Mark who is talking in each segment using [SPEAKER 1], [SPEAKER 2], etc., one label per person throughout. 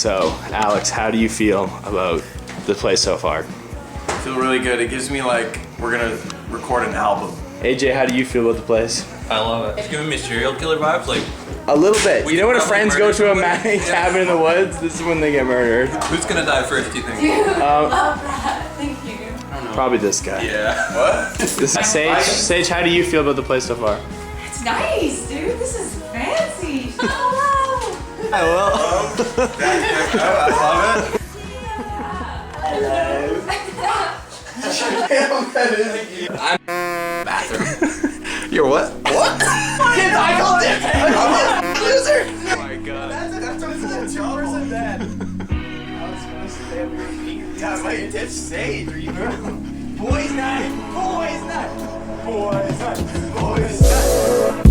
[SPEAKER 1] So, Alex, how do you feel about the place so far?
[SPEAKER 2] I feel really good. It gives me like we're gonna record an album.
[SPEAKER 1] AJ, how do you feel about the place?
[SPEAKER 3] I love it. It's giving me serial killer vibes, like.
[SPEAKER 1] A little bit. You know when friends go to a cabin in the woods? This is when they get murdered.
[SPEAKER 3] Who's gonna die first, do you think?
[SPEAKER 4] Dude, love that. Thank you.
[SPEAKER 1] Probably this guy.
[SPEAKER 3] Yeah.
[SPEAKER 2] What?
[SPEAKER 1] Sage, how do you feel about the place so far?
[SPEAKER 4] It's nice, dude. This is fancy. Hello.
[SPEAKER 1] I will.
[SPEAKER 2] I love it.
[SPEAKER 1] Hello.
[SPEAKER 2] Bathroom.
[SPEAKER 1] You're what?
[SPEAKER 2] What? Kids, I called it! Loser!
[SPEAKER 1] Oh my god.
[SPEAKER 2] That's what it said. 2% dead. I was gonna say we were being. Yeah, my ditch Sage. Are you Boys night! Boys night! Boys night! Boys night!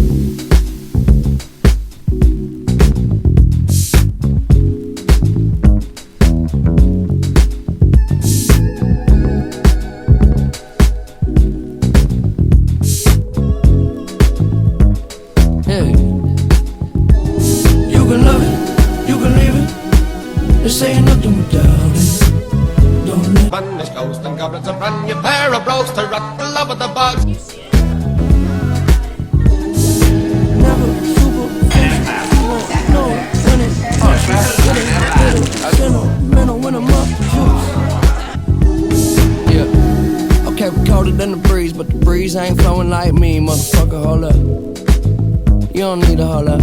[SPEAKER 5] Saying nothing without it. Don't let Spanish ghosts and goblins and brand new pair of brogues to rock the love of the bugs. Never super no when I'm up yeah. Okay, we colder than the breeze, but the breeze ain't flowing like me, motherfucker. Hold up. You don't need to hold up.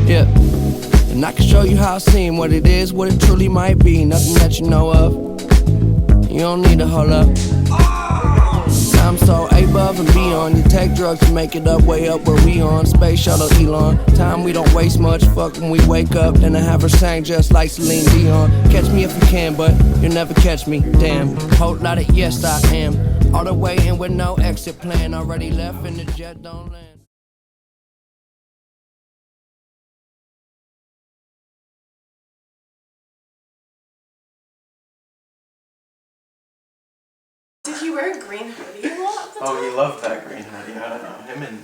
[SPEAKER 5] Yeah. And I can show you how I seem, what it is, what it truly might be. Nothing that you know of. You don't need to hold up. I'm so above and beyond. You take drugs to make it up, way up where we on. Space shuttle Elon. Time we don't waste much. Fuck when we wake up. Then I have her sang just like Celine Dion. Catch me if you can, but you'll never catch me. Damn. Whole lot of yes I am. All the way in with no exit plan. Already left and the jet don't land.
[SPEAKER 4] Did he wear a green hoodie a lot of the time?
[SPEAKER 2] Oh, he loved that green hoodie. I don't know. Him and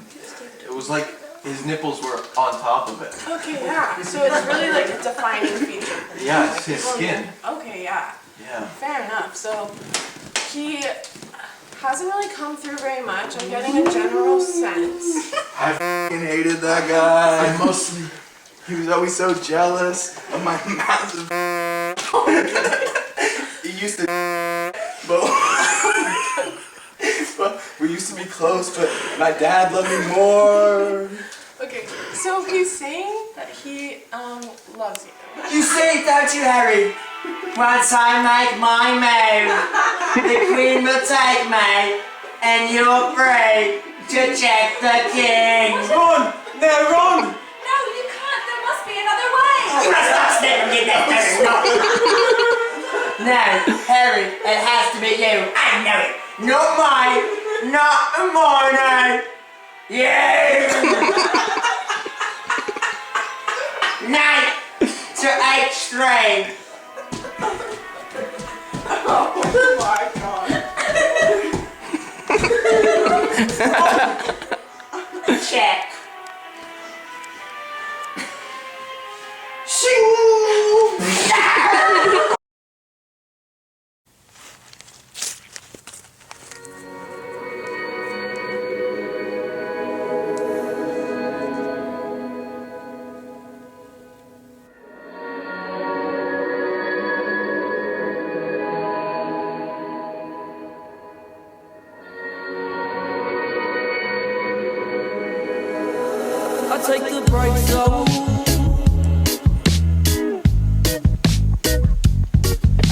[SPEAKER 2] it was like his nipples were on top of it.
[SPEAKER 4] Okay, yeah. So it's really like a defining feature.
[SPEAKER 2] Yeah, it's his skin.
[SPEAKER 4] Okay, yeah.
[SPEAKER 2] Yeah.
[SPEAKER 4] Fair enough. So he hasn't really come through very much. I'm getting a general sense.
[SPEAKER 2] I f***ing hated that guy. He was always so jealous of my massive. He used to. But we used to be close, but my dad loved me more.
[SPEAKER 4] Okay, so he's saying that he loves you.
[SPEAKER 6] You see, don't you, Harry? Once I make my move, the Queen will take me, and you're free to check the king.
[SPEAKER 2] Run! No, run!
[SPEAKER 4] No, you can't. There must be another way.
[SPEAKER 6] You must not step and get that no, Harry, it has to be you. I know it. Not mine. Not mine. You. Night to H3.
[SPEAKER 4] Oh my god.
[SPEAKER 6] Check.
[SPEAKER 5] I take the brakes off.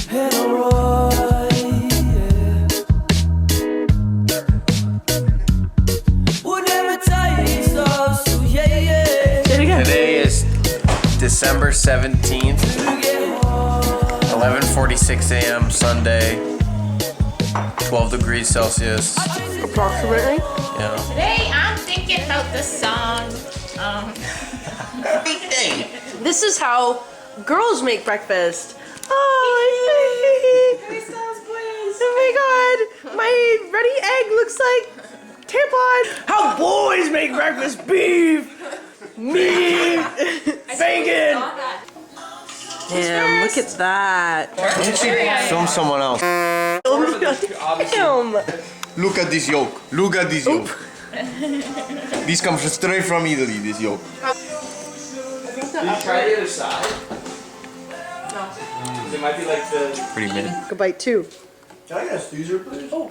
[SPEAKER 5] Head alright, yeah. Whatever takes us, so yeah, yeah.
[SPEAKER 2] Today is December 17th, 11:46 a.m. Sunday, 12 degrees Celsius.
[SPEAKER 4] Approximately.
[SPEAKER 2] Yeah.
[SPEAKER 7] Today I'm thinking about the song.
[SPEAKER 8] This is how girls make breakfast. Oh, my god, my ready egg looks like tampon. How boys make breakfast: beef, meat, bacon. Damn, look at that.
[SPEAKER 2] Film someone else.
[SPEAKER 8] Damn.
[SPEAKER 2] Look at this yolk. Look at this yolk. These come straight from Italy, this yolk.
[SPEAKER 1] Did you try the other side?
[SPEAKER 4] No.
[SPEAKER 1] It might be like the...
[SPEAKER 2] Pretty mid.
[SPEAKER 8] Go bite two.
[SPEAKER 2] Can I get a Caesar, please? Oh.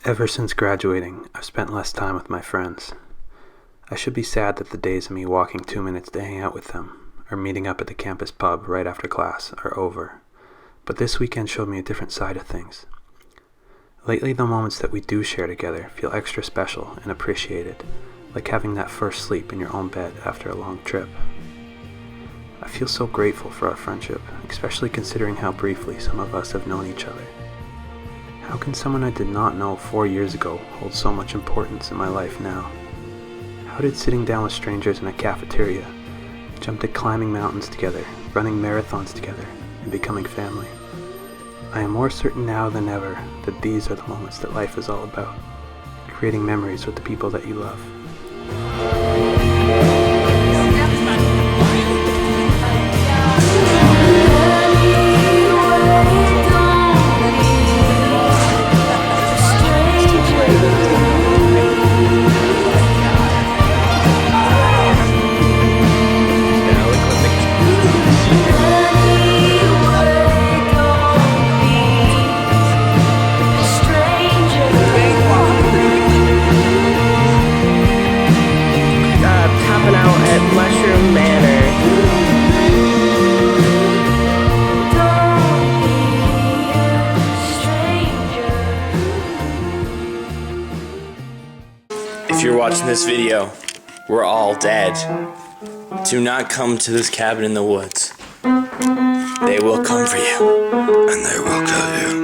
[SPEAKER 9] Ever since graduating, I've spent less time with my friends. I should be sad that the days of me walking 2 minutes to hang out with them, or meeting up at the campus pub right after class, are over. But this weekend showed me a different side of things. Lately, the moments that we do share together feel extra special and appreciated, like having that first sleep in your own bed after a long trip. I feel so grateful for our friendship, especially considering how briefly some of us have known each other. How can someone I did not know 4 years ago hold so much importance in my life now? How did sitting down with strangers in a cafeteria, jump to climbing mountains together, running marathons together, and becoming family? I am more certain now than ever that these are the moments that life is all about, creating memories with the people that you love.
[SPEAKER 1] If you're watching this video, we're all dead. Do not come to this cabin in the woods. They will come for you, and they will kill you.